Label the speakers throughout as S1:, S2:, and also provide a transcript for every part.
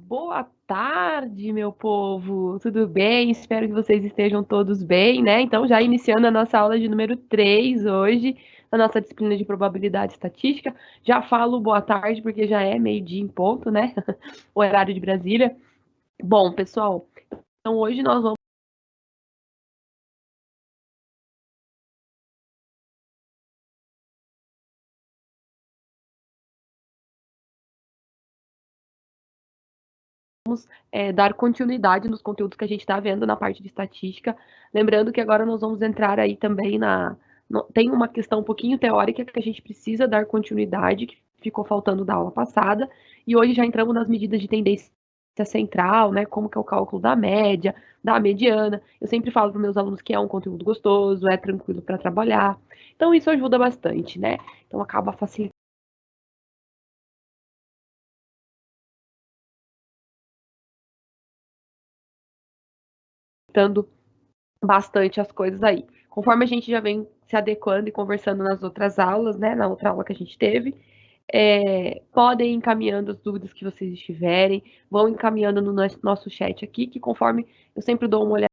S1: Boa tarde, meu povo! Tudo bem? Espero que vocês estejam todos bem, né? Então, já iniciando a nossa aula de número 3 hoje, a nossa disciplina de probabilidade estatística. Já falo boa tarde, porque já é meio-dia em ponto, né? O horário de Brasília. Bom, pessoal, então hoje nós vamos dar continuidade nos conteúdos que a gente está vendo na parte de estatística. Lembrando que agora nós vamos entrar aí também tem uma questão um pouquinho teórica que a gente precisa dar continuidade, que ficou faltando da aula passada, e hoje já entramos nas medidas de tendência central, né? Como que é o cálculo da média, da mediana. Eu sempre falo para meus alunos que é um conteúdo gostoso, é tranquilo para trabalhar. Então isso ajuda bastante, né? Então acaba facilitando bastante as coisas aí. Conforme a gente já vem se adequando e conversando nas outras aulas, né, na outra aula que a gente teve, podem ir encaminhando as dúvidas que vocês tiverem, vão encaminhando no nosso chat aqui, que conforme eu sempre dou uma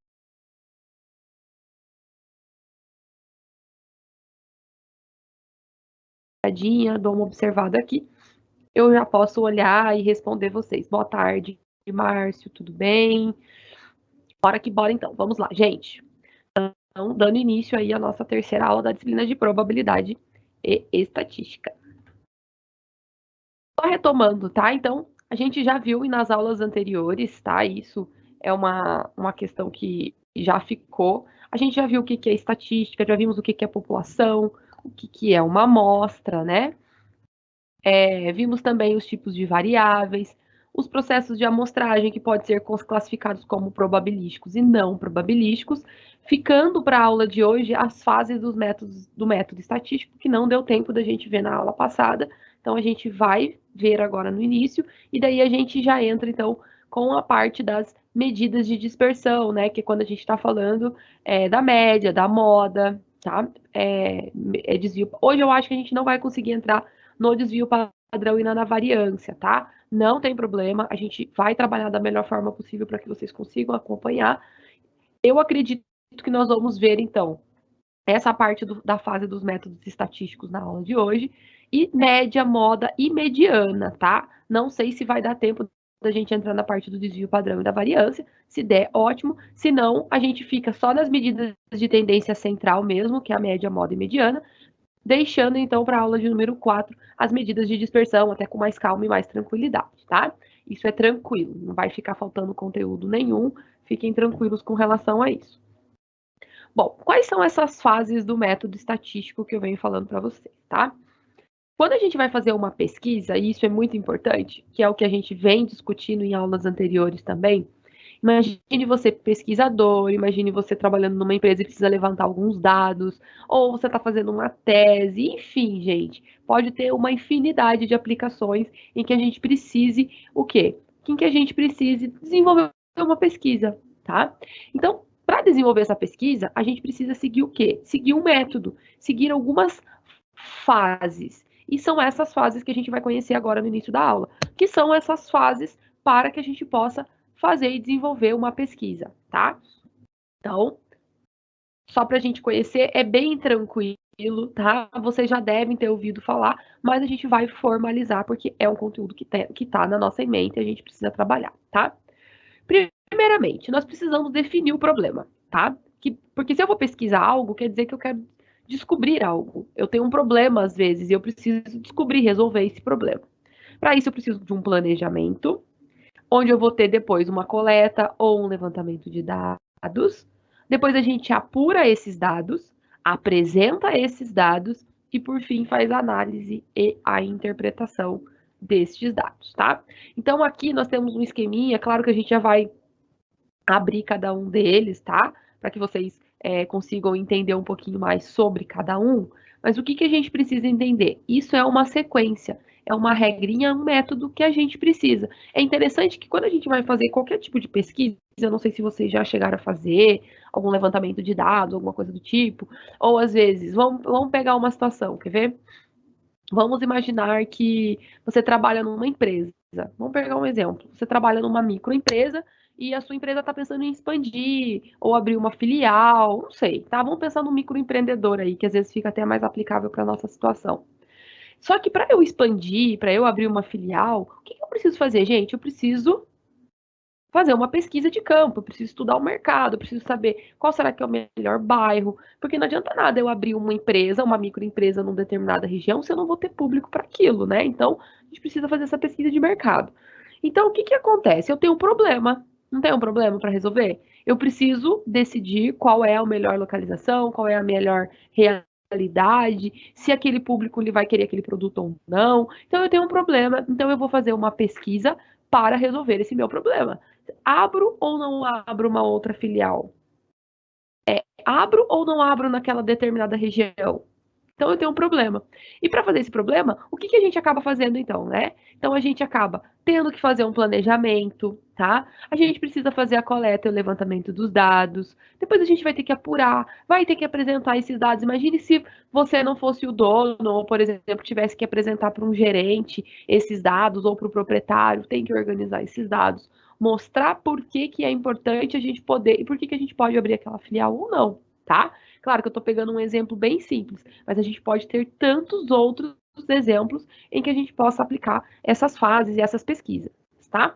S1: olhadinha, dou uma observada aqui, eu já posso olhar e responder vocês. Boa tarde, Márcio, tudo bem? Bora que bora então, vamos lá, gente. Então, dando início aí à nossa terceira aula da disciplina de probabilidade e estatística. Só retomando, tá? Então, a gente já viu nas aulas anteriores, tá? Isso é uma questão que já ficou. A gente já viu o que é estatística, já vimos o que é população, o que é uma amostra, né? Vimos também os tipos de variáveis, os processos de amostragem que podem ser classificados como probabilísticos e não probabilísticos, ficando para a aula de hoje as fases do método estatístico, que não deu tempo da gente ver na aula passada, então a gente vai ver agora no início, e daí a gente já entra então com a parte das medidas de dispersão, né, que é quando a gente está falando da média, da moda, tá? Desvio. Hoje eu acho que a gente não vai conseguir entrar no desvio padrão e na variância, tá? Não tem problema, a gente vai trabalhar da melhor forma possível para que vocês consigam acompanhar. Eu acredito que nós vamos ver, então, essa parte da fase dos métodos estatísticos na aula de hoje, e média, moda e mediana, tá? Não sei se vai dar tempo da gente entrar na parte do desvio padrão e da variância, se der, ótimo, se não, a gente fica só nas medidas de tendência central mesmo, que é a média, moda e mediana, deixando então para a aula de número 4 as medidas de dispersão, até com mais calma e mais tranquilidade, tá? Isso é tranquilo, não vai ficar faltando conteúdo nenhum, fiquem tranquilos com relação a isso. Bom, quais são essas fases do método estatístico que eu venho falando para vocês, tá? Quando a gente vai fazer uma pesquisa, e isso é muito importante, que é o que a gente vem discutindo em aulas anteriores também, imagine você pesquisador, imagine você trabalhando numa empresa e precisa levantar alguns dados, ou você está fazendo uma tese, enfim, gente, pode ter uma infinidade de aplicações em que a gente precise o quê? Em que a gente precise desenvolver uma pesquisa, tá? Então, para desenvolver essa pesquisa, a gente precisa seguir o quê? Seguir um método, seguir algumas fases. E são essas fases que a gente vai conhecer agora no início da aula, que são essas fases para que a gente possa fazer e desenvolver uma pesquisa, tá? Então, só para a gente conhecer, é bem tranquilo, tá? Vocês já devem ter ouvido falar, mas a gente vai formalizar porque é um conteúdo que tá na nossa mente e a gente precisa trabalhar, tá? Primeiramente, nós precisamos definir o problema, tá? Porque se eu vou pesquisar algo, quer dizer que eu quero descobrir algo. Eu tenho um problema às vezes e eu preciso descobrir, resolver esse problema. Para isso, eu preciso de um planejamento, onde eu vou ter depois uma coleta ou um levantamento de dados. Depois a gente apura esses dados, apresenta esses dados e, por fim, faz a análise e a interpretação destes dados, tá? Então, aqui nós temos um esqueminha, claro que a gente já vai abrir cada um deles, tá? Para que vocês consigam entender um pouquinho mais sobre cada um. Mas o que a gente precisa entender? Isso é uma sequência, é uma regrinha, um método que a gente precisa. É interessante que quando a gente vai fazer qualquer tipo de pesquisa, eu não sei se vocês já chegaram a fazer algum levantamento de dados, alguma coisa do tipo, ou às vezes, vamos pegar uma situação, quer ver? Vamos imaginar que você trabalha numa empresa, Vamos pegar um exemplo. Você trabalha numa microempresa e a sua empresa está pensando em expandir ou abrir uma filial, não sei, tá? Vamos pensar no microempreendedor aí, que às vezes fica até mais aplicável para a nossa situação. Só que para eu expandir, para eu abrir uma filial, o que eu preciso fazer, gente? Eu preciso fazer uma pesquisa de campo, eu preciso estudar o mercado, eu preciso saber qual será que é o melhor bairro, porque não adianta nada eu abrir uma empresa, uma microempresa numa determinada região, se eu não vou ter público para aquilo, né? Então, a gente precisa fazer essa pesquisa de mercado. Então, o que que acontece? Eu tenho um problema, não tenho um problema para resolver? Eu preciso decidir qual é a melhor localização, qual é a melhor realidade, se aquele público ele vai querer aquele produto ou não. Então, eu tenho um problema, então eu vou fazer uma pesquisa para resolver esse meu problema. Abro ou não abro uma outra filial? Abro ou não abro naquela determinada região? Então eu tenho um problema. E para fazer esse problema, o que, que a gente acaba fazendo então, né? Então a gente acaba tendo que fazer um planejamento, tá? A gente precisa fazer a coleta e o levantamento dos dados. Depois a gente vai ter que apurar, vai ter que apresentar esses dados. Imagine se você não fosse o dono, ou, por exemplo, tivesse que apresentar para um gerente esses dados, ou para o proprietário, tem que organizar esses dados, mostrar por que, que é importante a gente poder, e por que, que a gente pode abrir aquela filial ou não, tá? Claro que eu estou pegando um exemplo bem simples, mas a gente pode ter tantos outros exemplos em que a gente possa aplicar essas fases e essas pesquisas, tá?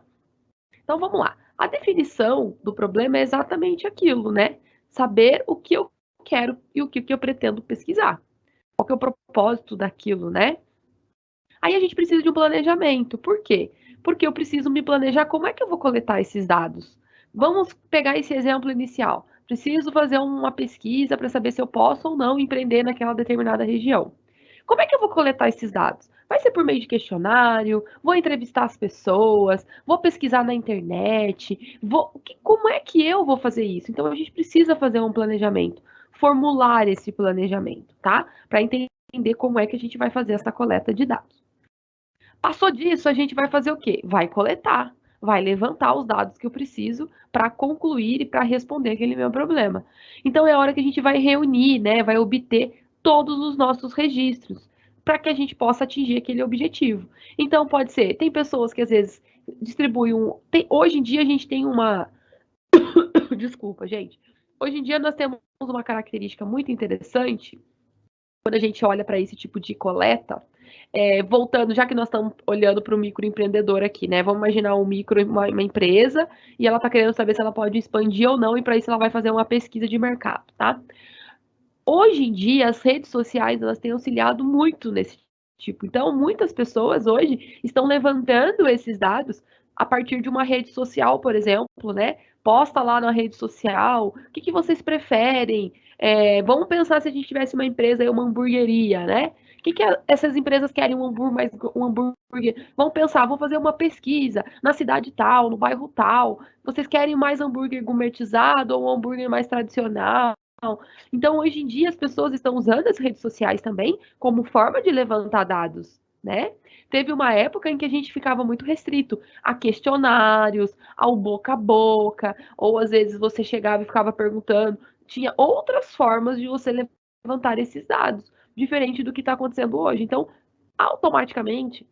S1: Então vamos lá. A definição do problema é exatamente aquilo, né? Saber o que eu quero e o que eu pretendo pesquisar. Qual que é o propósito daquilo, né? Aí a gente precisa de um planejamento. Por quê? Porque eu preciso me planejar como é que eu vou coletar esses dados. Vamos pegar esse exemplo inicial. Preciso fazer uma pesquisa para saber se eu posso ou não empreender naquela determinada região. Como é que eu vou coletar esses dados? Vai ser por meio de questionário, vou entrevistar as pessoas, vou pesquisar na internet, como é que eu vou fazer isso? Então a gente precisa fazer um planejamento, formular esse planejamento, tá? Para entender como é que a gente vai fazer essa coleta de dados. Passou disso, a gente vai fazer o quê? Vai coletar, vai levantar os dados que eu preciso para concluir e para responder aquele meu problema. Então é a hora que a gente vai reunir, né? Vai obter todos os nossos registros para que a gente possa atingir aquele objetivo. Então pode ser, tem pessoas que às vezes distribuem hoje em dia a gente tem uma desculpa, gente. Hoje em dia nós temos uma característica muito interessante quando a gente olha para esse tipo de coleta, voltando, já que nós estamos olhando para o microempreendedor aqui, né? Vamos imaginar uma empresa e ela está querendo saber se ela pode expandir ou não, e para isso ela vai fazer uma pesquisa de mercado, tá? Hoje em dia, as redes sociais elas têm auxiliado muito nesse tipo. Então, muitas pessoas hoje estão levantando esses dados a partir de uma rede social, por exemplo, né? Posta lá na rede social, o que vocês preferem? Vamos pensar se a gente tivesse uma empresa, uma hamburgueria, né? O que essas empresas querem um hambúrguer? Vamos pensar, vamos fazer uma pesquisa na cidade tal, no bairro tal. Vocês querem mais hambúrguer gourmetizado ou um hambúrguer mais tradicional? Então, hoje em dia, as pessoas estão usando as redes sociais também como forma de levantar dados, né? Teve uma época em que a gente ficava muito restrito a questionários, ao boca a boca, ou às vezes você chegava e ficava perguntando. Tinha outras formas de você levantar esses dados, diferente do que está acontecendo hoje. Então, automaticamente,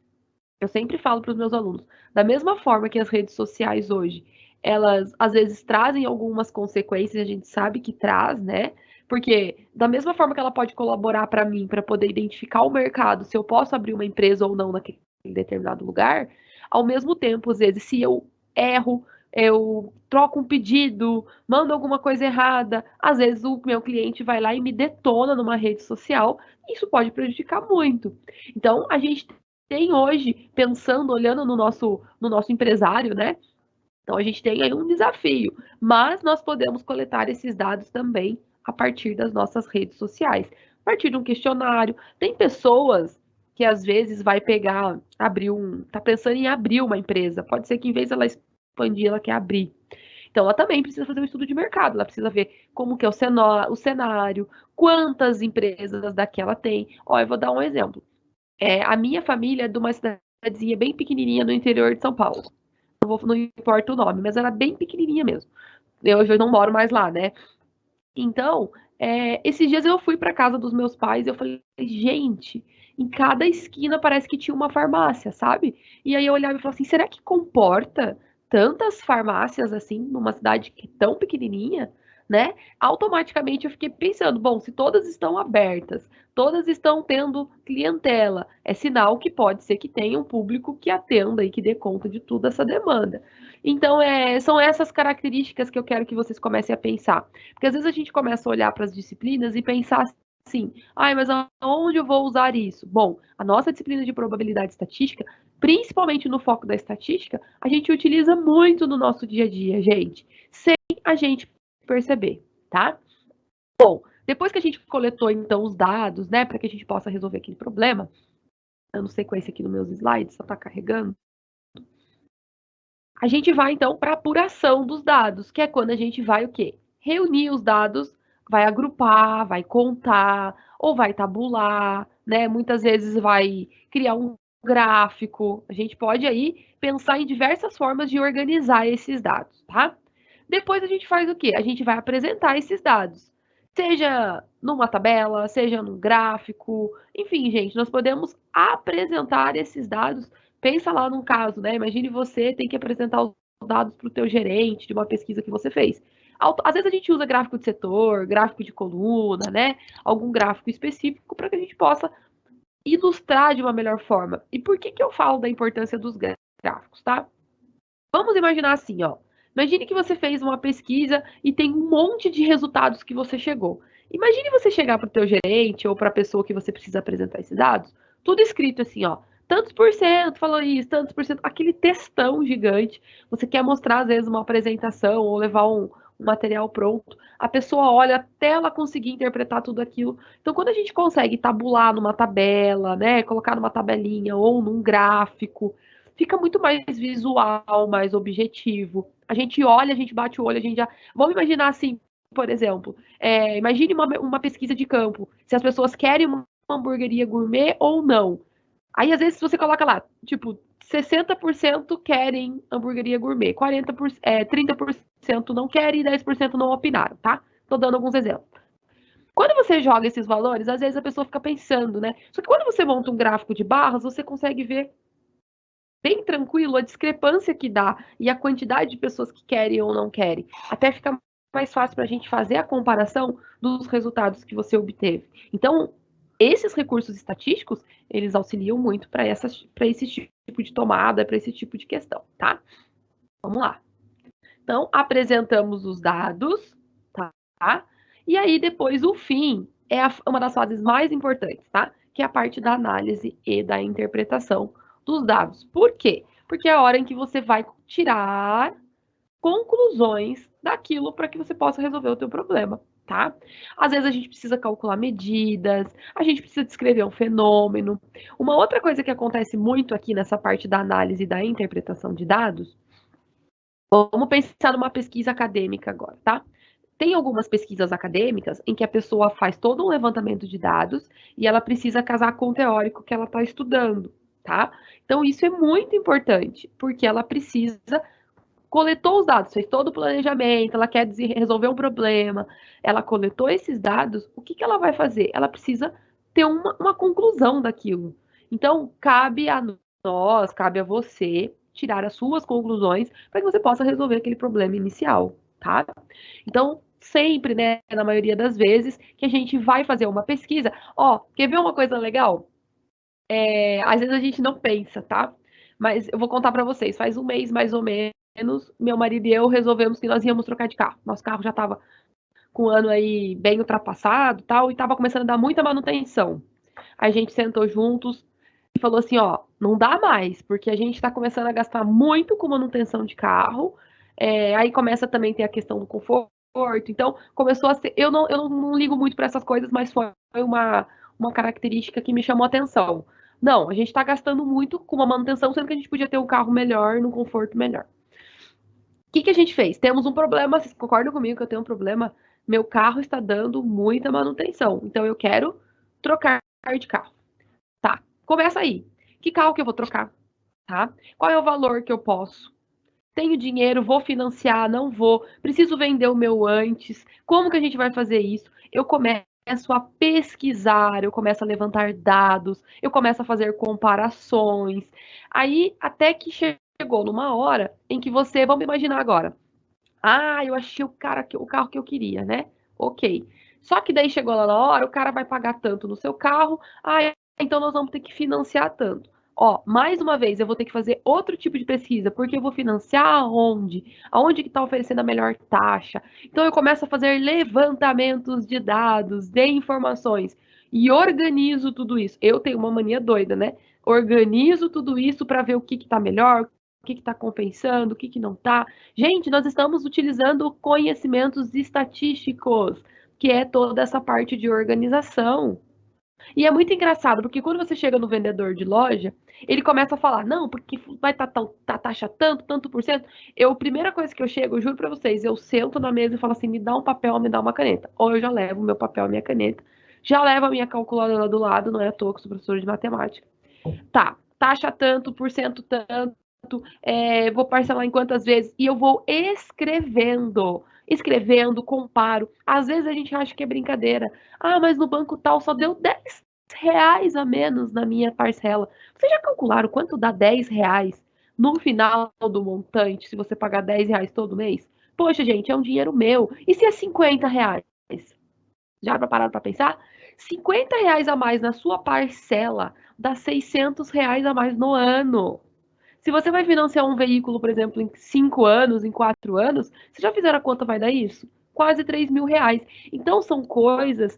S1: eu sempre falo para os meus alunos, da mesma forma que as redes sociais hoje, elas às vezes trazem algumas consequências, a gente sabe que traz, né? Porque da mesma forma que ela pode colaborar para mim, para poder identificar o mercado, se eu posso abrir uma empresa ou não naquele determinado lugar, ao mesmo tempo, às vezes, se eu erro, eu troco um pedido, mando alguma coisa errada, às vezes o meu cliente vai lá e me detona numa rede social, isso pode prejudicar muito. Então, a gente tem hoje, pensando, olhando no nosso empresário, né? Então a gente tem aí um desafio, mas nós podemos coletar esses dados também a partir das nossas redes sociais, a partir de um questionário. Tem pessoas que às vezes vai pegar, tá pensando em abrir uma empresa, pode ser que em vez de ela expandir, ela quer abrir. Então ela também precisa fazer um estudo de mercado, ela precisa ver como que é o cenário, quantas empresas daquela tem. Ó, eu vou dar um exemplo. A minha família é de uma cidadezinha bem pequenininha no interior de São Paulo. Não importa o nome, mas era bem pequenininha mesmo. Eu não moro mais lá, né? Então, Esses dias eu fui para casa dos meus pais e eu falei, gente, em cada esquina parece que tinha uma farmácia, sabe? E aí eu olhava e falava assim, será que comporta tantas farmácias assim numa cidade tão pequenininha, né? Automaticamente eu fiquei pensando, bom, se todas estão abertas, todas estão tendo clientela, é sinal que pode ser que tenha um público que atenda e que dê conta de toda essa demanda. Então, são essas características que eu quero que vocês comecem a pensar. Porque às vezes a gente começa a olhar para as disciplinas e pensar assim, ai, mas aonde eu vou usar isso? Bom, a nossa disciplina de probabilidade estatística, principalmente no foco da estatística, a gente utiliza muito no nosso dia a dia, gente, sem a gente perceber, tá? Bom, depois que a gente coletou então os dados, né, para que a gente possa resolver aquele problema, eu não sei qual é esse aqui nos meus slides, só está carregando. A gente vai então para a apuração dos dados, que é quando a gente vai o quê? Reunir os dados, vai agrupar, vai contar, ou vai tabular, né? Muitas vezes vai criar um gráfico. A gente pode aí pensar em diversas formas de organizar esses dados, tá? Depois a gente faz o quê? A gente vai apresentar esses dados. Seja numa tabela, seja num gráfico, enfim, gente, nós podemos apresentar esses dados. Pensa lá num caso, né? Imagine você tem que apresentar os dados para o teu gerente de uma pesquisa que você fez. Às vezes a gente usa gráfico de setor, gráfico de coluna, né? Algum gráfico específico para que a gente possa ilustrar de uma melhor forma. E por que eu falo da importância dos gráficos, tá? Vamos imaginar assim, ó. Imagine que você fez uma pesquisa e tem um monte de resultados que você chegou. Imagine você chegar para o teu gerente ou para a pessoa que você precisa apresentar esses dados, tudo escrito assim, ó. Tantos por cento falou isso, tantos por cento, aquele textão gigante. Você quer mostrar, às vezes, uma apresentação ou levar um material pronto. A pessoa olha até ela conseguir interpretar tudo aquilo. Então, quando a gente consegue tabular numa tabela, né, colocar numa tabelinha ou num gráfico, fica muito mais visual, mais objetivo. A gente olha, a gente bate o olho, a gente já. Vamos imaginar assim, por exemplo, imagine uma pesquisa de campo, se as pessoas querem uma hamburgueria gourmet ou não. Aí, às vezes, você coloca lá, tipo, 60% querem hamburgueria gourmet, 30% não querem e 10% não opinaram, tá? Tô dando alguns exemplos. Quando você joga esses valores, às vezes a pessoa fica pensando, né? Só que quando você monta um gráfico de barras, você consegue ver bem tranquilo a discrepância que dá e a quantidade de pessoas que querem ou não querem. Até fica mais fácil para a gente fazer a comparação dos resultados que você obteve. Então, esses recursos estatísticos, eles auxiliam muito para esse tipo de tomada, para esse tipo de questão, tá? Vamos lá. Então, apresentamos os dados, tá? E aí, depois, o fim é uma das fases mais importantes, tá? Que é a parte da análise e da interpretação dos dados. Por quê? Porque é a hora em que você vai tirar conclusões daquilo para que você possa resolver o teu problema, tá? Às vezes a gente precisa calcular medidas, a gente precisa descrever um fenômeno. Uma outra coisa que acontece muito aqui nessa parte da análise e da interpretação de dados, vamos pensar numa pesquisa acadêmica agora, tá? Tem algumas pesquisas acadêmicas em que a pessoa faz todo um levantamento de dados e ela precisa casar com o teórico que ela está estudando, tá? Então, isso é muito importante, porque ela precisa, coletou os dados, fez todo o planejamento, ela quer resolver um problema, ela coletou esses dados, o que ela vai fazer? Ela precisa ter uma conclusão daquilo. Então, cabe a nós, cabe a você tirar as suas conclusões para que você possa resolver aquele problema inicial, tá? Então, sempre, né, na maioria das vezes, que a gente vai fazer uma pesquisa, ó, quer ver uma coisa legal? Às vezes a gente não pensa, tá? Mas eu vou contar para vocês, faz um mês mais ou menos, meu marido e eu resolvemos que nós íamos trocar de carro. Nosso carro já estava com o ano aí bem ultrapassado tal, e estava começando a dar muita manutenção. A gente sentou juntos e falou assim, ó, não dá mais, porque a gente está começando a gastar muito com manutenção de carro, aí começa também a ter a questão do conforto, então começou a ser, eu não ligo muito para essas coisas, mas foi uma característica que me chamou a atenção. Não, a gente está gastando muito com uma manutenção, sendo que a gente podia ter um carro melhor, num conforto melhor. O que a gente fez? Temos um problema, vocês concordam comigo que eu tenho um problema? Meu carro está dando muita manutenção, então eu quero trocar de carro. Tá, começa aí. Que carro que eu vou trocar? Tá? Qual é o valor que eu posso? tenho dinheiro, vou financiar, não vou, preciso vender o meu antes, como que a gente vai fazer isso? Eu começo a pesquisar, eu começo a levantar dados, eu começo a fazer comparações, aí até que chegou numa hora em que você, vamos imaginar agora, eu achei o carro que eu queria, né? Ok. Só que daí chegou lá na hora, o cara vai pagar tanto no seu carro, então nós vamos ter que financiar tanto. Ó, mais uma vez, eu vou ter que fazer outro tipo de pesquisa, porque eu vou financiar aonde? Aonde que está oferecendo a melhor taxa? Então eu começo a fazer levantamentos de dados, de informações e organizo tudo isso. Eu tenho uma mania doida, né? Organizo tudo isso para ver o que está melhor, o que está compensando, o que não está. Gente, nós estamos utilizando conhecimentos estatísticos, que é toda essa parte de organização. E é muito engraçado, porque quando você chega no vendedor de loja, ele começa a falar, não, porque vai tá taxa tanto, tanto por cento. A primeira coisa que eu chego, eu juro pra vocês, eu sento na mesa e falo assim, me dá um papel, me dá uma caneta. Ou eu já levo meu papel e minha caneta, já levo a minha calculadora do lado, não é à toa que sou professora de matemática. Tá, taxa tanto, por cento tanto, vou parcelar em quantas vezes, e eu vou escrevendo, comparo. Às vezes a gente acha que é brincadeira. Mas no banco tal só deu R$ 10 a menos na minha parcela. Vocês já calcularam quanto dá R$ 10 no final do montante, se você pagar R$ 10 todo mês? Poxa, gente, é um dinheiro meu. E se é R$ 50? Já pararam para pensar? R$ 50 a mais na sua parcela dá R$ 600 a mais no ano. Se você vai financiar um veículo, por exemplo, em 5 anos, em 4 anos, vocês já fizeram a conta, vai dar isso? Quase R$ 3.000. Então, são coisas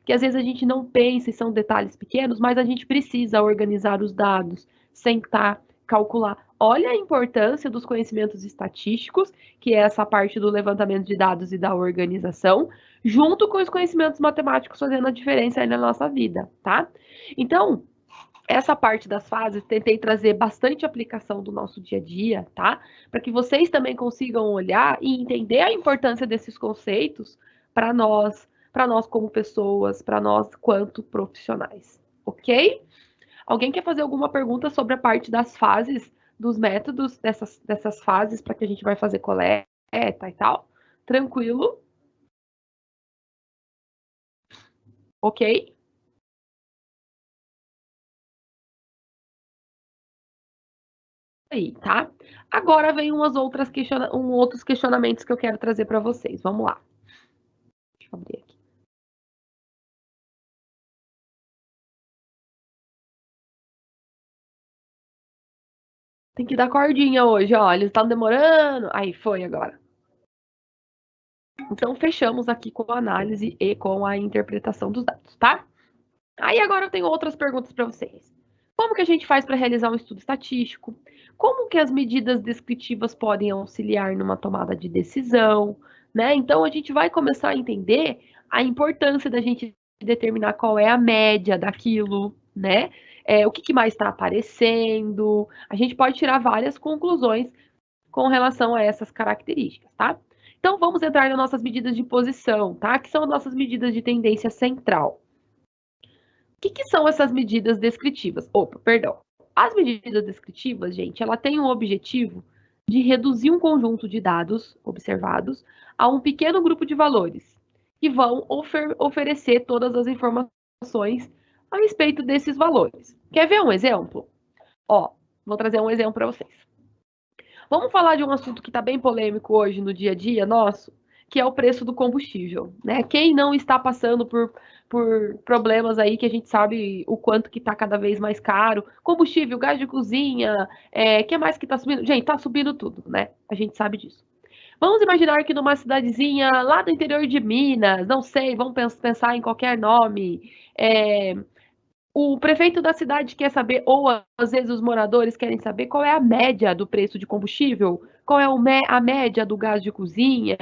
S1: que às vezes a gente não pensa e são detalhes pequenos, mas a gente precisa organizar os dados, sentar, calcular. Olha a importância dos conhecimentos estatísticos, que é essa parte do levantamento de dados e da organização, junto com os conhecimentos matemáticos fazendo a diferença aí na nossa vida, tá? Então, essa parte das fases, tentei trazer bastante aplicação do nosso dia a dia, tá? Para que vocês também consigam olhar e entender a importância desses conceitos para nós como pessoas, para nós quanto profissionais, ok? Alguém quer fazer alguma pergunta sobre a parte das fases, dos métodos dessas fases para que a gente vai fazer coleta e tal? Tranquilo? Ok? Aí, tá? Agora vem outros questionamentos que eu quero trazer para vocês. Vamos lá. Deixa eu abrir aqui. Tem que dar cordinha hoje, ó. Eles estão demorando. Aí, foi agora. Então, fechamos aqui com a análise e com a interpretação dos dados, tá? Aí, agora eu tenho outras perguntas para vocês. Como que a gente faz para realizar um estudo estatístico? Como que as medidas descritivas podem auxiliar numa tomada de decisão, né? Então, a gente vai começar a entender a importância da gente determinar qual é a média daquilo, né? O que mais está aparecendo. A gente pode tirar várias conclusões com relação a essas características, tá? Então, vamos entrar nas nossas medidas de posição, tá? Que são as nossas medidas de tendência central. O que são essas medidas descritivas? Perdão. As medidas descritivas, gente, ela tem o objetivo de reduzir um conjunto de dados observados a um pequeno grupo de valores que vão oferecer todas as informações a respeito desses valores. Quer ver um exemplo? Vou trazer um exemplo para vocês. Vamos falar de um assunto que está bem polêmico hoje no dia a dia nosso, que é o preço do combustível, né? Quem não está passando por problemas aí que a gente sabe o quanto que está cada vez mais caro, combustível, gás de cozinha, que mais que está subindo? Gente, está subindo tudo, né? A gente sabe disso. Vamos imaginar que numa cidadezinha lá do interior de Minas, não sei, vamos pensar em qualquer nome, o prefeito da cidade quer saber, ou às vezes os moradores querem saber qual é a média do preço de combustível, qual é a média do gás de cozinha.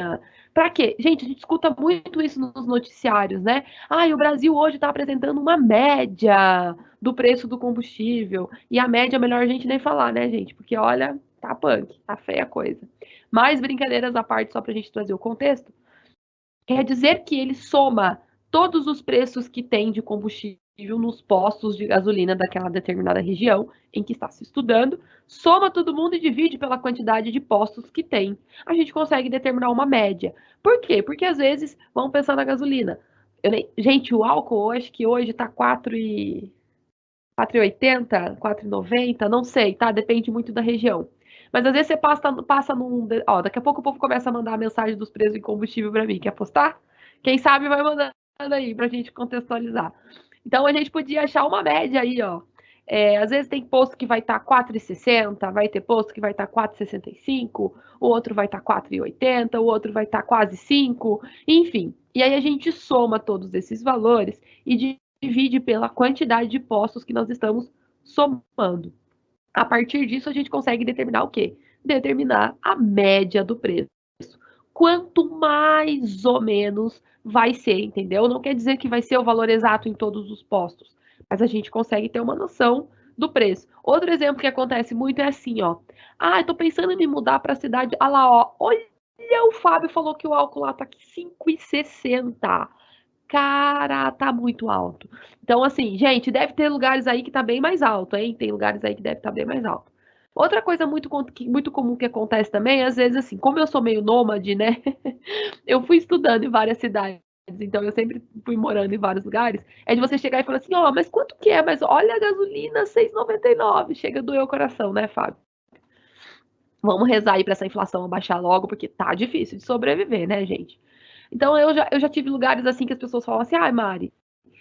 S1: Para quê? Gente, a gente escuta muito isso nos noticiários, né? O Brasil hoje está apresentando uma média do preço do combustível. E a média é melhor a gente nem falar, né, gente? Porque olha, tá punk, tá feia a coisa. Mais brincadeiras à parte, só para a gente trazer o contexto. Quer dizer que ele soma todos os preços que tem de combustível nos postos de gasolina daquela determinada região em que está se estudando, soma todo mundo e divide pela quantidade de postos que tem. A gente consegue determinar uma média. Por quê? Porque às vezes, vamos pensar na gasolina. Gente, o álcool, acho que hoje está 4,80, 4,90, não sei, tá? Depende muito da região. Mas às vezes você passa num. Ó, daqui a pouco o povo começa a mandar a mensagem dos preços de combustível para mim. Quer apostar? Quem sabe vai mandando aí pra gente contextualizar. Então a gente podia achar uma média aí, ó. Às vezes tem posto que vai estar 4,60, vai ter posto que vai estar 4,65, o outro vai estar 4,80, o outro vai estar quase 5, enfim. E aí a gente soma todos esses valores e divide pela quantidade de postos que nós estamos somando. A partir disso, a gente consegue determinar o quê? Determinar a média do preço. Quanto mais ou menos vai ser, entendeu? Não quer dizer que vai ser o valor exato em todos os postos, mas a gente consegue ter uma noção do preço. Outro exemplo que acontece muito é assim, ó. Ah, eu tô pensando em me mudar para a cidade. Ah lá, ó. Olha, o Fábio falou que o álcool lá tá aqui 5,60. Cara, tá muito alto. Então, assim, gente, deve ter lugares aí que tá bem mais alto, hein? Tem lugares aí que deve estar bem mais alto. Outra coisa muito comum que acontece também, às vezes, assim, como eu sou meio nômade, né? Eu fui estudando em várias cidades, então eu sempre fui morando em vários lugares. É de você chegar e falar assim, ó, mas quanto que é? Mas olha a gasolina, 6,99. Chega a doer o coração, né, Fábio? Vamos rezar aí pra essa inflação abaixar logo, porque tá difícil de sobreviver, né, gente? Então eu já tive lugares assim que as pessoas falam assim, ai, Mari,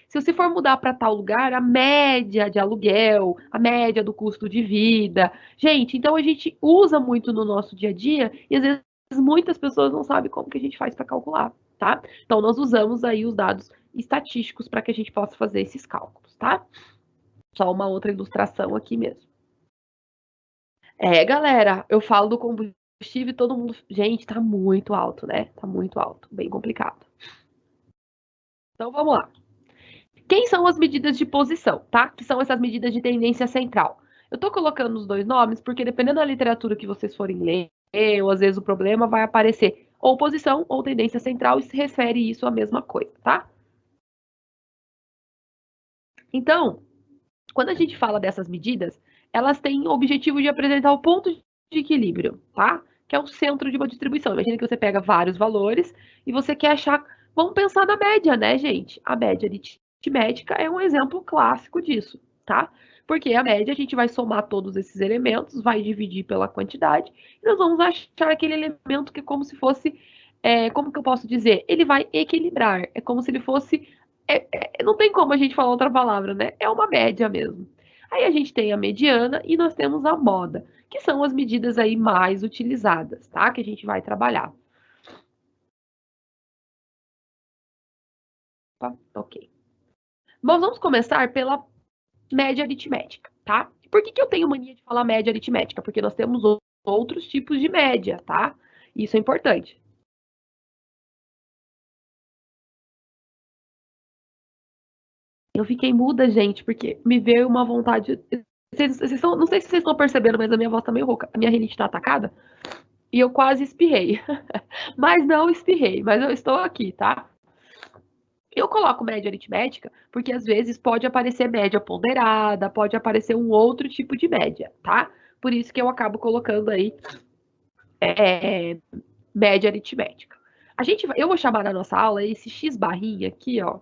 S1: se você for mudar para tal lugar, a média de aluguel, a média do custo de vida. Gente, então a gente usa muito no nosso dia a dia e às vezes muitas pessoas não sabem como que a gente faz para calcular, tá? Então nós usamos aí os dados estatísticos para que a gente possa fazer esses cálculos, tá? Só uma outra ilustração aqui mesmo. Galera, eu falo do combustível e todo mundo, gente, tá muito alto, né? Tá muito alto, bem complicado. Então vamos lá. Quem são as medidas de posição, tá? Que são essas medidas de tendência central. Eu tô colocando os dois nomes porque dependendo da literatura que vocês forem ler, ou às vezes o problema vai aparecer ou posição ou tendência central e se refere isso à mesma coisa, tá? Então, quando a gente fala dessas medidas, elas têm o objetivo de apresentar o ponto de equilíbrio, tá? Que é o centro de uma distribuição. Imagina que você pega vários valores e você quer achar. Vamos pensar na média, né, gente? A média aritmética é um exemplo clássico disso, tá? Porque a média a gente vai somar todos esses elementos, vai dividir pela quantidade, e nós vamos achar aquele elemento que é como se fosse. Como que eu posso dizer? Ele vai equilibrar. É como se ele fosse não tem como a gente falar outra palavra, né? É uma média mesmo. Aí a gente tem a mediana e nós temos a moda, que são as medidas aí mais utilizadas, tá? Que a gente vai trabalhar. Tá? Ok. Bom, vamos começar pela média aritmética, tá? Por que eu tenho mania de falar média aritmética? Porque nós temos outros tipos de média, tá? Isso é importante. Eu fiquei muda, gente, porque me veio uma vontade. Não sei se vocês estão percebendo, mas a minha voz tá meio rouca. A minha rinite tá atacada e eu quase espirrei. Mas não espirrei, mas eu estou aqui, tá? Eu coloco média aritmética porque às vezes pode aparecer média ponderada, pode aparecer um outro tipo de média, tá? Por isso que eu acabo colocando aí média aritmética. Eu vou chamar na nossa aula esse x barrinha aqui, ó,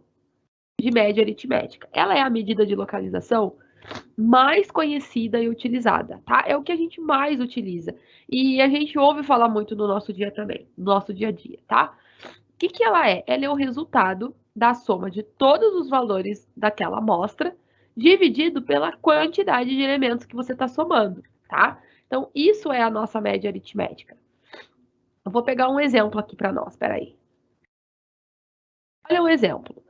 S1: de média aritmética. Ela é a medida de localização mais conhecida e utilizada, tá? É o que a gente mais utiliza. E a gente ouve falar muito no nosso dia também, no nosso dia a dia, tá? O que ela é? Ela é o resultado da soma de todos os valores daquela amostra, dividido pela quantidade de elementos que você está somando, tá? Então, isso é a nossa média aritmética. Eu vou pegar um exemplo aqui para nós, peraí. Olha um exemplo.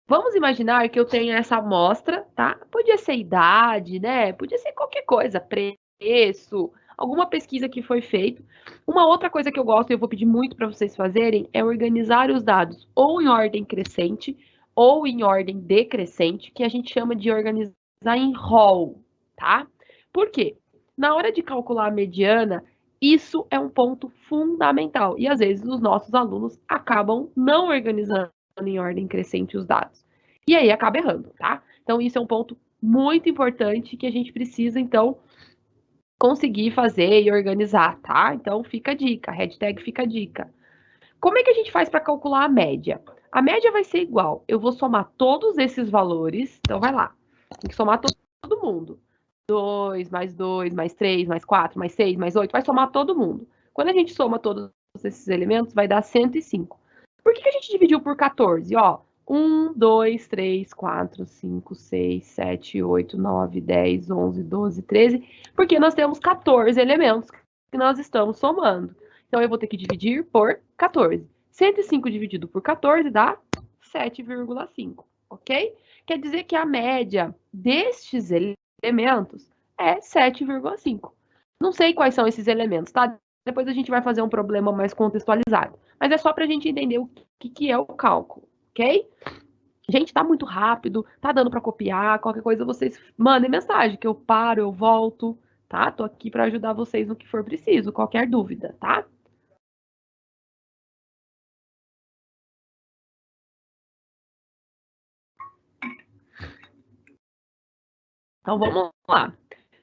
S1: Vamos imaginar que eu tenho essa amostra, tá? Podia ser idade, né? Podia ser qualquer coisa, preço, alguma pesquisa que foi feita. Uma outra coisa que eu gosto e eu vou pedir muito para vocês fazerem é organizar os dados ou em ordem crescente ou em ordem decrescente, que a gente chama de organizar em rol, tá? Por quê? Na hora de calcular a mediana, isso é um ponto fundamental e às vezes os nossos alunos acabam não organizando em ordem crescente os dados. E aí acaba errando, tá? Então, isso é um ponto muito importante que a gente precisa, então, conseguir fazer e organizar, tá? Então, fica a dica, hashtag fica a dica. Como é que a gente faz para calcular a média? A média vai ser igual. Eu vou somar todos esses valores. Então, vai lá. Tem que somar todo mundo. 2, mais 2, mais 3, mais 4, mais 6, mais 8. Vai somar todo mundo. Quando a gente soma todos esses elementos, vai dar 105. Por que a gente dividiu por 14? Ó, 1, 2, 3, 4, 5, 6, 7, 8, 9, 10, 11, 12, 13. Porque nós temos 14 elementos que nós estamos somando. Então, eu vou ter que dividir por 14. 105 dividido por 14 dá 7,5, ok? Quer dizer que a média destes elementos é 7,5. Não sei quais são esses elementos, tá? Depois a gente vai fazer um problema mais contextualizado. Mas é só para a gente entender o que é o cálculo, ok? Gente, tá muito rápido, tá dando para copiar, qualquer coisa vocês mandem mensagem que eu paro, eu volto, tá? Tô aqui para ajudar vocês no que for preciso, qualquer dúvida, tá? Então vamos lá.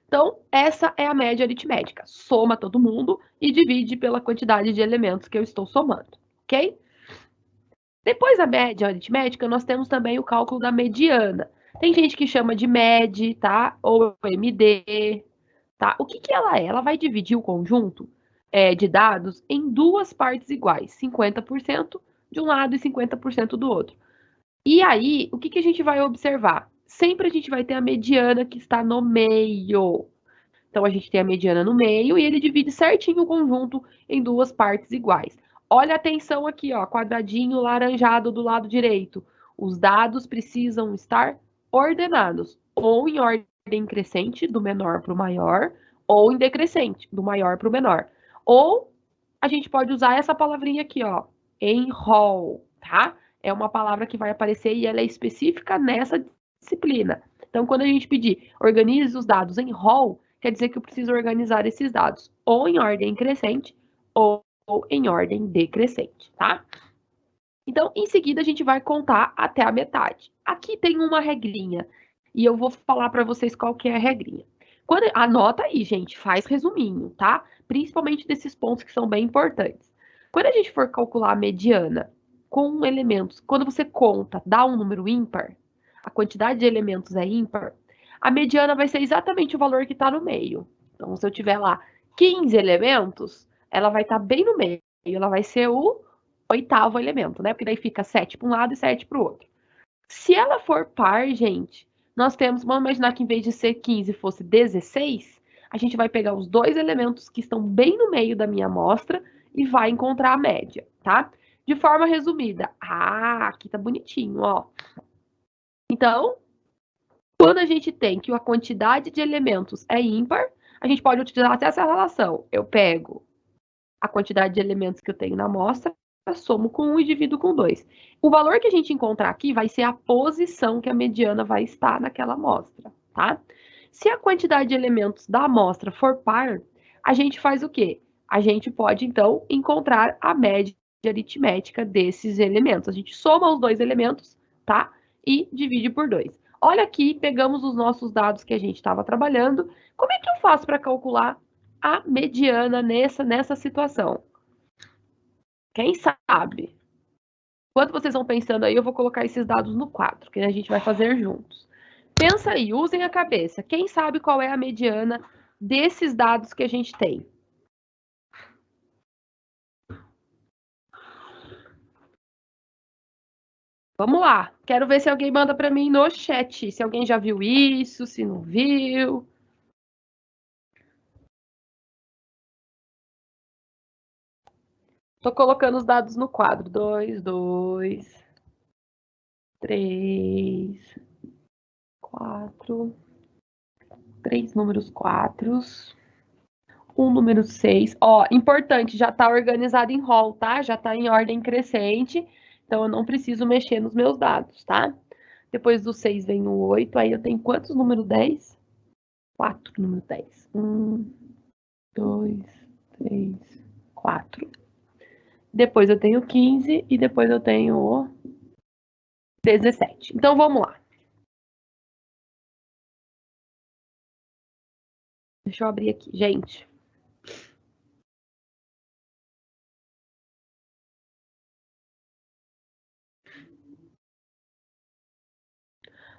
S1: Então, essa é a média aritmética. Soma todo mundo e divide pela quantidade de elementos que eu estou somando, ok? Depois da média aritmética, nós temos também o cálculo da mediana. Tem gente que chama de MED, tá? Ou MD, tá? O que ela é? Ela vai dividir o conjunto de dados em duas partes iguais, 50% de um lado e 50% do outro. E aí, o que a gente vai observar? Sempre a gente vai ter a mediana que está no meio. Então, a gente tem a mediana no meio e ele divide certinho o conjunto em duas partes iguais. Olha a atenção aqui, ó, quadradinho laranjado do lado direito. Os dados precisam estar ordenados, ou em ordem crescente, do menor para o maior, ou em decrescente, do maior para o menor. Ou a gente pode usar essa palavrinha aqui, ó, em roll, tá? É uma palavra que vai aparecer e ela é específica nessa disciplina. Então, quando a gente pedir organize os dados em roll, quer dizer que eu preciso organizar esses dados ou em ordem crescente ou em ordem decrescente, tá? Então, em seguida, a gente vai contar até a metade. Aqui tem uma regrinha e eu vou falar para vocês qual que é a regrinha. Anota aí, gente, faz resuminho, tá? Principalmente desses pontos que são bem importantes. Quando a gente for calcular a mediana com elementos, quando você conta, dá um número ímpar, a quantidade de elementos é ímpar, a mediana vai ser exatamente o valor que está no meio. Então, se eu tiver lá 15 elementos, ela vai estar bem no meio, ela vai ser o oitavo elemento, né? Porque daí fica 7 para um lado e 7 para o outro. Se ela for par, gente, nós temos, vamos imaginar que em vez de ser 15 fosse 16, a gente vai pegar os dois elementos que estão bem no meio da minha amostra e vai encontrar a média, tá? De forma resumida. Ah, aqui tá bonitinho, ó. Então, quando a gente tem que a quantidade de elementos é ímpar, a gente pode utilizar até essa relação. Eu pego a quantidade de elementos que eu tenho na amostra, somo com 1 e divido com 2. O valor que a gente encontrar aqui vai ser a posição que a mediana vai estar naquela amostra, tá? Se a quantidade de elementos da amostra for par, a gente faz o quê? A gente pode, então, encontrar a média aritmética desses elementos. A gente soma os dois elementos, tá? E divide por 2. Olha aqui, pegamos os nossos dados que a gente estava trabalhando. Como é que eu faço para calcular a mediana nessa situação? Quem sabe? Enquanto vocês vão pensando aí, eu vou colocar esses dados no quadro, que a gente vai fazer juntos. Pensa aí, usem a cabeça. Quem sabe qual é a mediana desses dados que a gente tem? Vamos lá. Quero ver se alguém manda para mim no chat. Se alguém já viu isso, se não viu. Tô colocando os dados no quadro. 2, 2, 3, 4. 3 números 4. Um número 6. Ó, importante, já tá organizado em roll, tá? Já tá em ordem crescente. Então, eu não preciso mexer nos meus dados, tá? Depois do 6 vem o 8. Aí eu tenho quantos número 10? 4 número 10. 1, 2, 3, 4. Depois eu tenho 15 e depois eu tenho o 17. Então, vamos lá. Deixa eu abrir aqui, gente.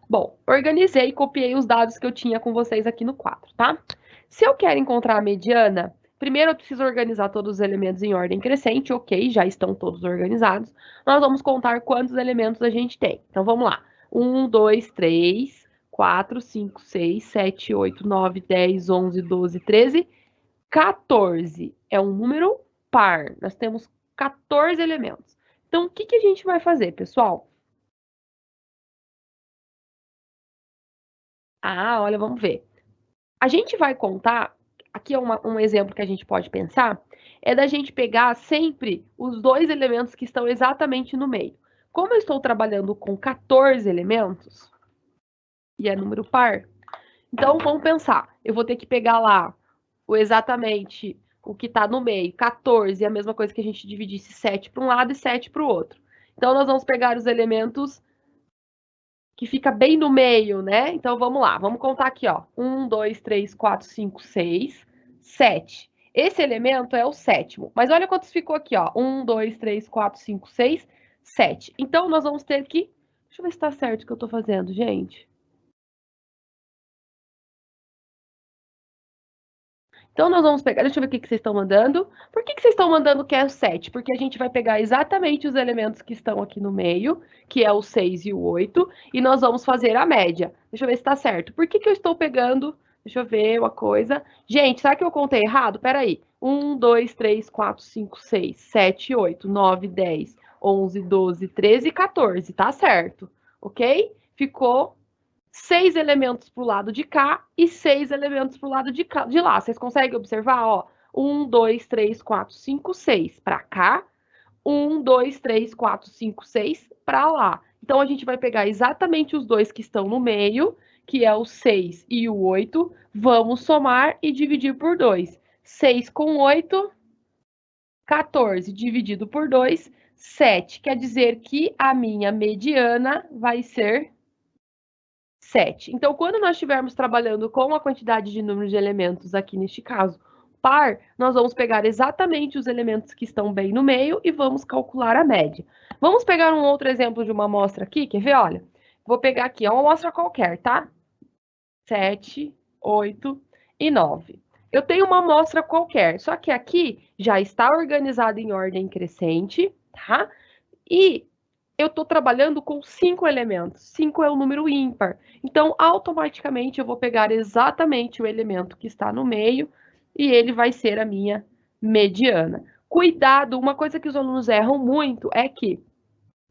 S1: Bom, organizei e copiei os dados que eu tinha com vocês aqui no quadro, tá? Se eu quero encontrar a mediana, primeiro eu preciso organizar todos os elementos em ordem crescente, ok, já estão todos organizados. Nós vamos contar quantos elementos a gente tem. Então vamos lá. 1, 2, 3, 4, 5, 6, 7, 8, 9, 10, 11, 12, 13, 14. É um número par. Nós temos 14 elementos. Então, o que, que a gente vai fazer, pessoal? Ah, olha, vamos ver. A gente vai contar, aqui é um exemplo que a gente pode pensar, é da gente pegar sempre os dois elementos que estão exatamente no meio. Como eu estou trabalhando com 14 elementos, e é número par, então vamos pensar, eu vou ter que pegar lá exatamente o que está no meio, 14, é a mesma coisa que a gente dividisse 7 para um lado e 7 para o outro. Então, nós vamos pegar os elementos que fica bem no meio, né? Então vamos lá, vamos contar aqui, ó. 1, 2, 3, 4, 5, 6, 7. Esse elemento é o sétimo. Mas olha quantos ficou aqui, ó. 1, 2, 3, 4, 5, 6, 7. Então nós vamos ter que. Deixa eu ver se tá certo o que eu tô fazendo, gente. Então, nós vamos pegar. Deixa eu ver o que vocês estão mandando. Por que vocês estão mandando que é o 7? Porque a gente vai pegar exatamente os elementos que estão aqui no meio, que é o 6 e o 8, e nós vamos fazer a média. Deixa eu ver se está certo. Por que eu estou pegando. Deixa eu ver uma coisa. Gente, será que eu contei errado? Peraí. 1, 2, 3, 4, 5, 6, 7, 8, 9, 10, 11, 12, 13 e 14. Tá certo. Ok? Ficou 6 elementos para o lado de cá e 6 elementos para o lado de lá. Vocês conseguem observar? Ó, 1, 2, 3, 4, 5, 6 para cá. 1, 2, 3, 4, 5, 6 para lá. Então, a gente vai pegar exatamente os dois que estão no meio, que é o 6 e o 8. Vamos somar e dividir por 2. 6 com 8, 14 dividido por 2, 7. Quer dizer que a minha mediana vai ser 7. Então, quando nós estivermos trabalhando com a quantidade de número de elementos, aqui neste caso, par, nós vamos pegar exatamente os elementos que estão bem no meio e vamos calcular a média. Vamos pegar um outro exemplo de uma amostra aqui, quer ver? Olha, vou pegar aqui, é uma amostra qualquer, tá? 7, 8 e 9. Eu tenho uma amostra qualquer, só que aqui já está organizada em ordem crescente, tá? E eu estou trabalhando com 5 elementos. 5 é um número ímpar. Então, automaticamente, eu vou pegar exatamente o elemento que está no meio e ele vai ser a minha mediana. Cuidado, uma coisa que os alunos erram muito é que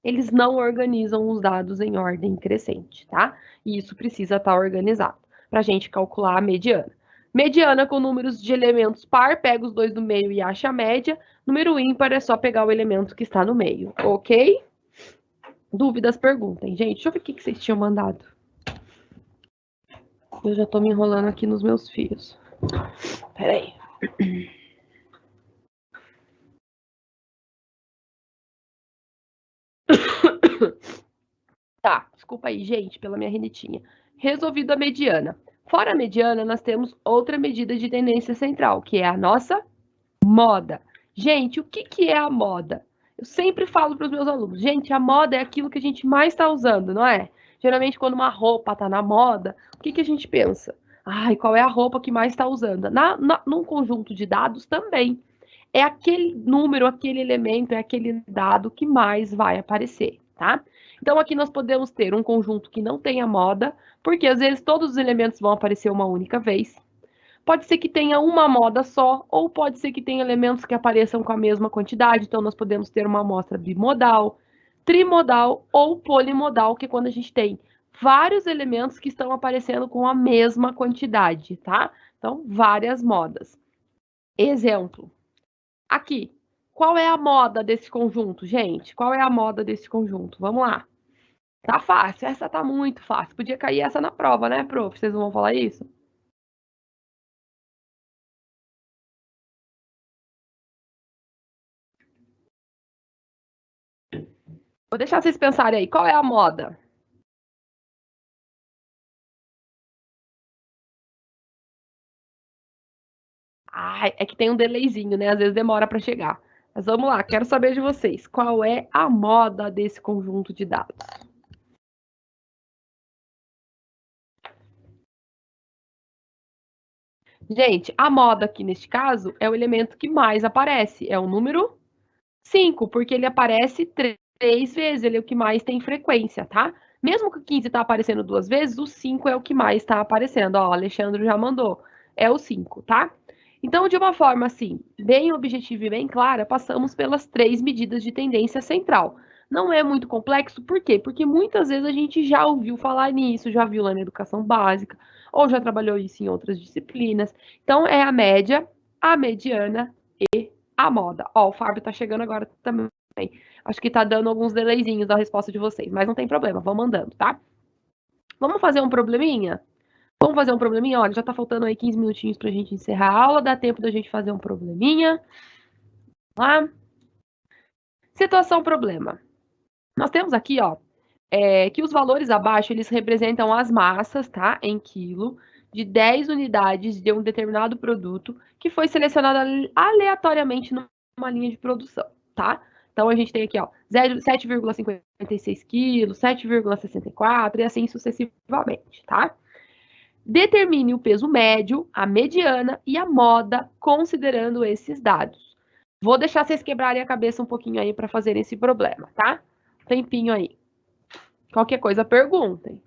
S1: eles não organizam os dados em ordem crescente, tá? E isso precisa estar organizado para a gente calcular a mediana. Mediana com números de elementos par, pega os dois do meio e acha a média. Número ímpar é só pegar o elemento que está no meio, ok? Dúvidas, perguntem. Gente, deixa eu ver o que vocês tinham mandado. Eu já tô me enrolando aqui nos meus fios. Peraí. Tá, desculpa aí, gente, pela minha rinitinha. Resolvido a mediana. Fora a mediana, nós temos outra medida de tendência central, que é a nossa moda. Gente, o que é a moda? Eu sempre falo para os meus alunos, gente, a moda é aquilo que a gente mais está usando, não é? Geralmente, quando uma roupa está na moda, o que a gente pensa? Ai, qual é a roupa que mais está usando? Num conjunto de dados também. É aquele número, aquele elemento, é aquele dado que mais vai aparecer, tá? Então, aqui nós podemos ter um conjunto que não tenha moda, porque às vezes todos os elementos vão aparecer uma única vez. Pode ser que tenha uma moda só, ou pode ser que tenha elementos que apareçam com a mesma quantidade. Então, nós podemos ter uma amostra bimodal, trimodal ou polimodal, que é quando a gente tem vários elementos que estão aparecendo com a mesma quantidade, tá? Então, várias modas. Exemplo. Aqui. Qual é a moda desse conjunto, gente? Qual é a moda desse conjunto? Vamos lá. Tá fácil. Essa tá muito fácil. Podia cair essa na prova, né, prof? Vocês não vão falar isso? Vou deixar vocês pensarem aí. Qual é a moda? Ai, é que tem um delayzinho, né? Às vezes demora para chegar. Mas vamos lá, quero saber de vocês. Qual é a moda desse conjunto de dados? Gente, a moda aqui neste caso é o elemento que mais aparece. É o número 5, porque ele aparece 3 vezes, ele é o que mais tem frequência, tá? Mesmo que o 15 tá aparecendo 2 vezes, o 5 é o que mais tá aparecendo. Ó, o Alexandre já mandou. É o 5, tá? Então, de uma forma assim, bem objetiva e bem clara, passamos pelas 3 medidas de tendência central. Não é muito complexo, por quê? Porque muitas vezes a gente já ouviu falar nisso, já viu lá na educação básica, ou já trabalhou isso em outras disciplinas. Então, é a média, a mediana e a moda. Ó, o Fábio tá chegando agora também. Acho que tá dando alguns delayzinhos da resposta de vocês, mas não tem problema, vamos mandando, tá? Vamos fazer um probleminha? Vamos fazer um probleminha? Olha, já tá faltando aí 15 minutinhos pra gente encerrar a aula, dá tempo da gente fazer um probleminha. Vamos lá? Situação problema. Nós temos aqui, ó, que os valores abaixo, eles representam as massas, tá? Em quilo, de 10 unidades de um determinado produto que foi selecionado aleatoriamente numa linha de produção, tá? Então, a gente tem aqui, ó, 7,56 quilos, 7,64 e assim sucessivamente, tá? Determine o peso médio, a mediana e a moda, considerando esses dados. Vou deixar vocês quebrarem a cabeça um pouquinho aí para fazerem esse problema, tá? Tempinho aí. Qualquer coisa, perguntem.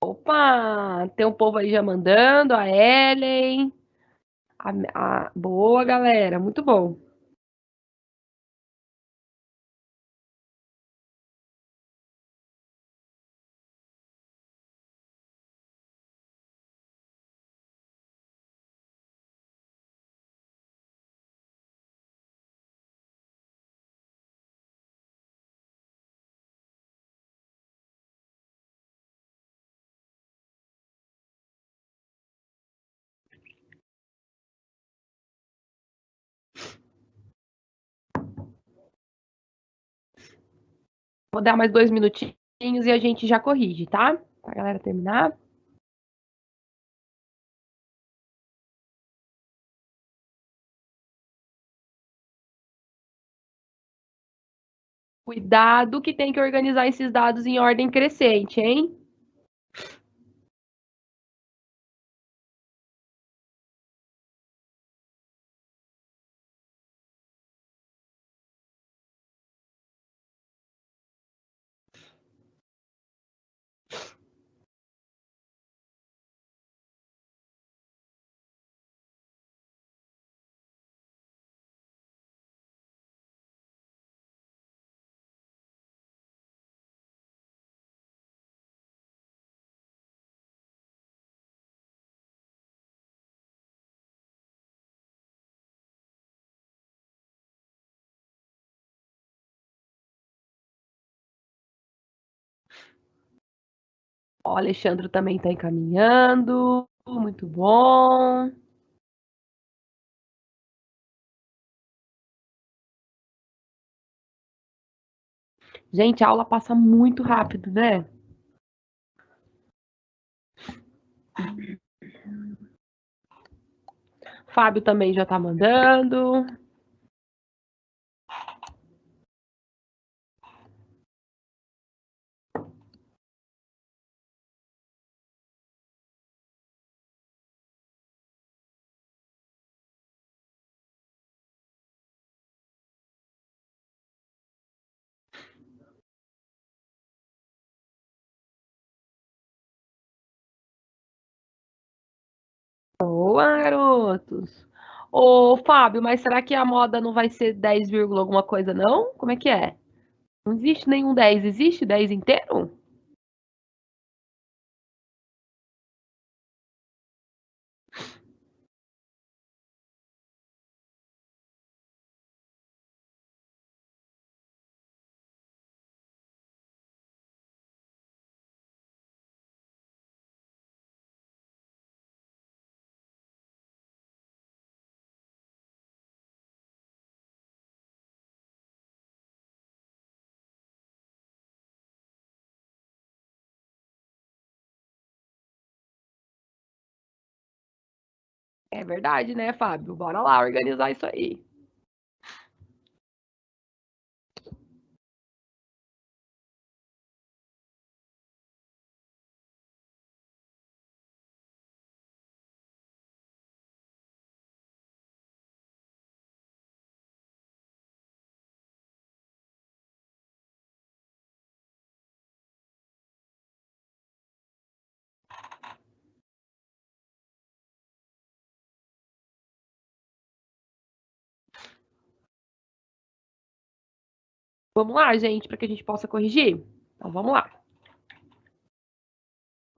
S1: Opa, tem um povo aí já mandando, a Ellen. Boa, galera, muito bom. Vou dar mais 2 minutinhos e a gente já corrige, tá? Pra galera terminar. Cuidado que tem que organizar esses dados em ordem crescente, hein? O Alexandre também está encaminhando. Muito bom. Gente, a aula passa muito rápido, né? Fábio também já está mandando. Boa, garotos. Ô, Fábio, mas será que a moda não vai ser 10, alguma coisa, não? Como é que é? Não existe nenhum 10, existe 10 inteiro? É verdade, né, Fábio? Bora lá organizar isso aí. Vamos lá, gente, para que a gente possa corrigir? Então, vamos lá.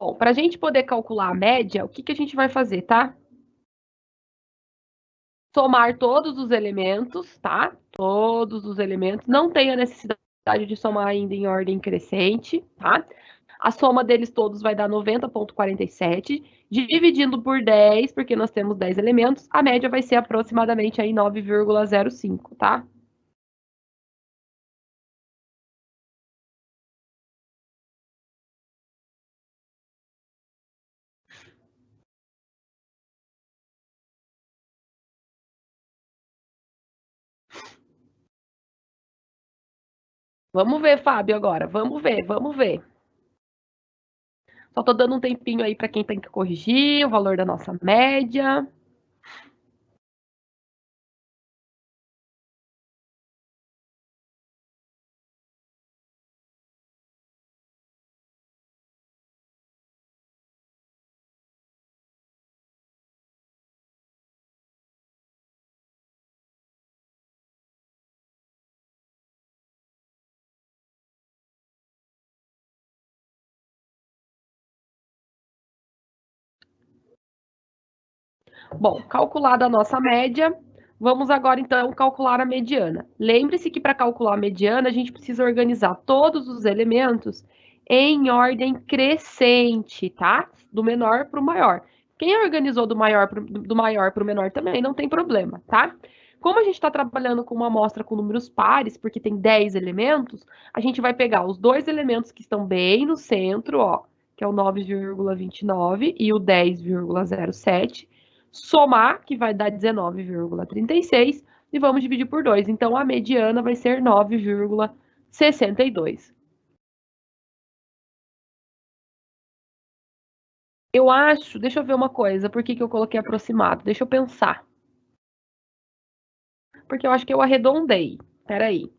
S1: Bom, para a gente poder calcular a média, o que, que a gente vai fazer, tá? Somar todos os elementos, tá? Todos os elementos. Não tem a necessidade de somar ainda em ordem crescente, tá? A soma deles todos vai dar 90,47. Dividindo por 10, porque nós temos 10 elementos, a média vai ser aproximadamente aí 9,05, tá? Vamos ver, Fábio, agora. Vamos ver, vamos ver. Só tô dando um tempinho aí para quem tem que corrigir o valor da nossa média. Bom, calculada a nossa média, vamos agora então calcular a mediana. Lembre-se que para calcular a mediana, a gente precisa organizar todos os elementos em ordem crescente, tá? Do menor para o maior. Quem organizou do maior para o menor também não tem problema, tá? Como a gente está trabalhando com uma amostra com números pares, porque tem 10 elementos, a gente vai pegar os dois elementos que estão bem no centro, ó, que é o 9,29 e o 10,07, somar, que vai dar 19,36, e vamos dividir por 2. Então, a mediana vai ser 9,62. Eu acho, deixa eu ver uma coisa, por que, que eu coloquei aproximado? Deixa eu pensar. Porque eu acho que eu arredondei. Peraí.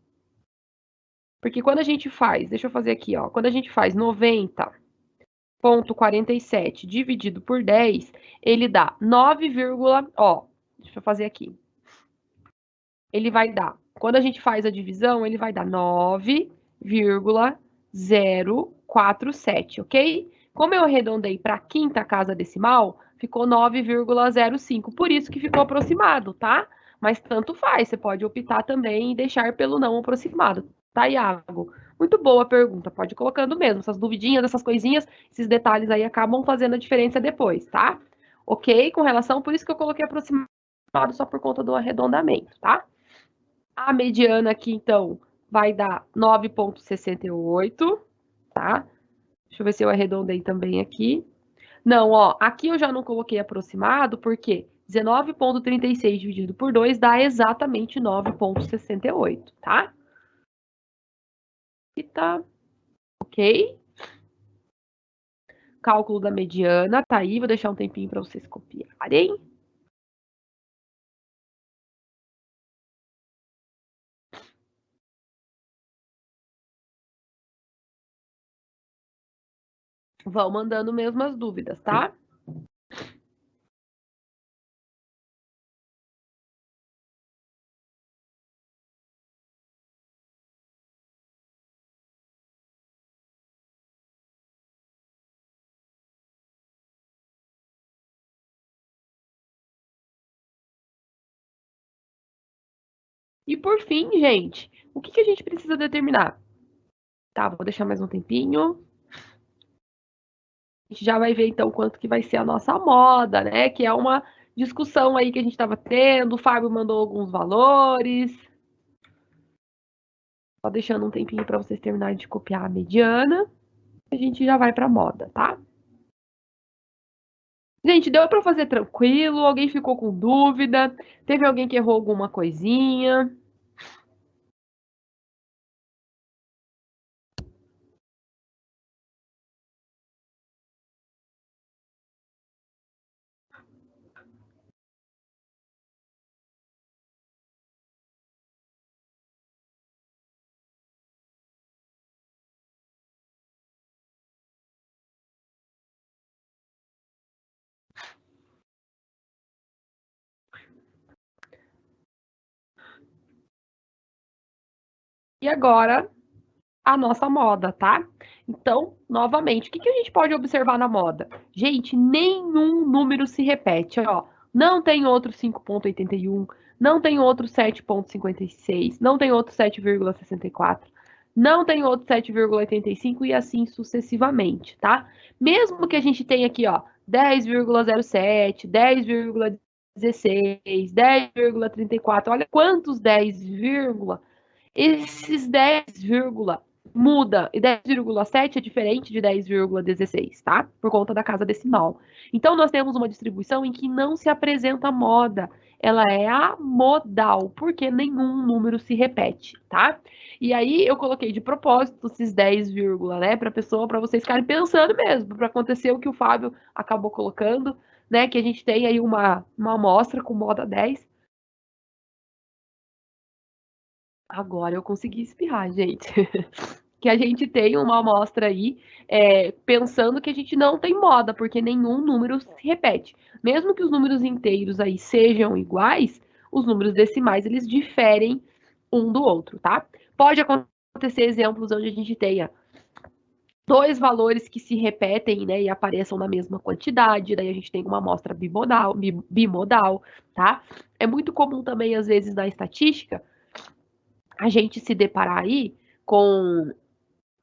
S1: Porque quando a gente faz, deixa eu fazer aqui, ó. Quando a gente faz 90,47 dividido por 10, ele dá 9, ó, deixa eu fazer aqui. Ele vai dar, quando a gente faz a divisão, ele vai dar 9,047, ok? Como eu arredondei para a quinta casa decimal, ficou 9,05, por isso que ficou aproximado, tá? Mas tanto faz, você pode optar também e deixar pelo não aproximado, tá, Iago? Muito boa a pergunta, pode ir colocando mesmo. Essas duvidinhas, essas coisinhas, esses detalhes aí acabam fazendo a diferença depois, tá? Ok? Com relação, por isso que eu coloquei aproximado só por conta do arredondamento, tá? A mediana aqui, então, vai dar 9,68, tá? Deixa eu ver se eu arredondei também aqui. Não, ó, aqui eu já não coloquei aproximado, porque 19,36 dividido por 2 dá exatamente 9,68, tá? E tá ok. Cálculo da mediana, tá aí, vou deixar um tempinho para vocês copiarem. Vão mandando mesmo as dúvidas, tá? E por fim, gente, o que a gente precisa determinar? Tá, vou deixar mais um tempinho. A gente já vai ver então quanto que vai ser a nossa moda, né? Que é uma discussão aí que a gente estava tendo. O Fábio mandou alguns valores. Só deixando um tempinho para vocês terminarem de copiar a mediana. A gente já vai para a moda, tá? Gente, deu para fazer tranquilo? Alguém ficou com dúvida? Teve alguém que errou alguma coisinha? E agora, a nossa moda, tá? Então, novamente, o que a gente pode observar na moda? Gente, nenhum número se repete, ó. Não tem outro 5,81, não tem outro 7,56, não tem outro 7,64, não tem outro 7,85 e assim sucessivamente, tá? Mesmo que a gente tenha aqui, ó, 10,07, 10,16, 10,34, olha quantos 10, esses 10, muda, e 10,7 é diferente de 10,16, tá? Por conta da casa decimal. Então, nós temos uma distribuição em que não se apresenta moda, ela é amodal, porque nenhum número se repete, tá? E aí, eu coloquei de propósito esses 10, né, para pessoa, para vocês ficarem pensando mesmo, para acontecer o que o Fábio acabou colocando, né, que a gente tem aí uma amostra com moda 10. Agora eu consegui espirrar, gente. Que a gente tem uma amostra aí, pensando que a gente não tem moda, porque nenhum número se repete. Mesmo que os números inteiros aí sejam iguais, os números decimais eles diferem um do outro, tá? Pode acontecer exemplos onde a gente tenha dois valores que se repetem, né, e apareçam na mesma quantidade, daí a gente tem uma amostra bimodal, tá? É muito comum também, às vezes, na estatística, a gente se deparar aí com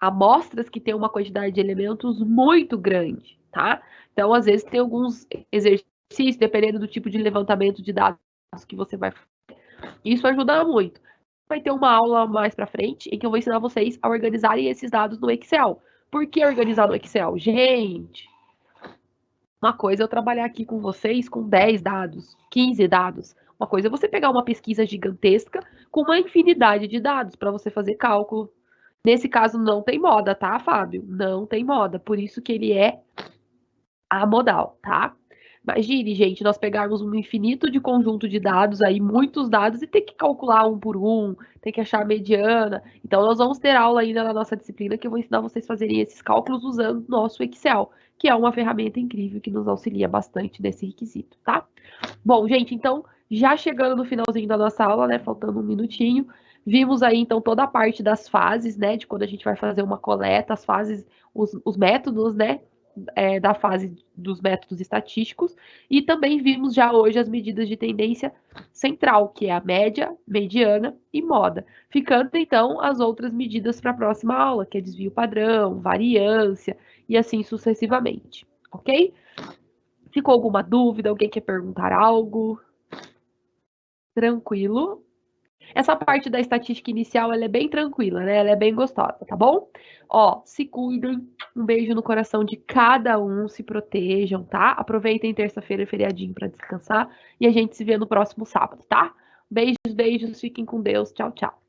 S1: amostras que têm uma quantidade de elementos muito grande, tá? Então, às vezes, tem alguns exercícios, dependendo do tipo de levantamento de dados que você vai fazer. Isso ajuda muito. Vai ter uma aula mais para frente em que eu vou ensinar vocês a organizarem esses dados no Excel. Por que organizar no Excel? Gente, uma coisa é eu trabalhar aqui com vocês com 10 dados, 15 dados. Uma coisa é você pegar uma pesquisa gigantesca com uma infinidade de dados para você fazer cálculo. Nesse caso, não tem moda, tá, Fábio? Não tem moda. Por isso que ele é amodal, tá? Imagine, gente, nós pegarmos um infinito de conjunto de dados aí, muitos dados, e ter que calcular um por um, ter que achar a mediana. Então, nós vamos ter aula ainda na nossa disciplina que eu vou ensinar vocês a fazerem esses cálculos usando o nosso Excel, que é uma ferramenta incrível que nos auxilia bastante nesse requisito, tá? Bom, gente, então, já chegando no finalzinho da nossa aula, né, faltando um minutinho, vimos aí, então, toda a parte das fases, né, de quando a gente vai fazer uma coleta, as fases, os métodos, né, da fase dos métodos estatísticos, e também vimos já hoje as medidas de tendência central, que é a média, mediana e moda. Ficando, então, as outras medidas para a próxima aula, que é desvio padrão, variância e assim sucessivamente, ok? Ficou alguma dúvida? Alguém quer perguntar algo? Tranquilo? Essa parte da estatística inicial, ela é bem tranquila, né? Ela é bem gostosa, tá bom? Ó, se cuidem. Um beijo no coração de cada um. Se protejam, tá? Aproveitem terça-feira e feriadinho para descansar. E a gente se vê no próximo sábado, tá? Beijos, beijos. Fiquem com Deus. Tchau, tchau.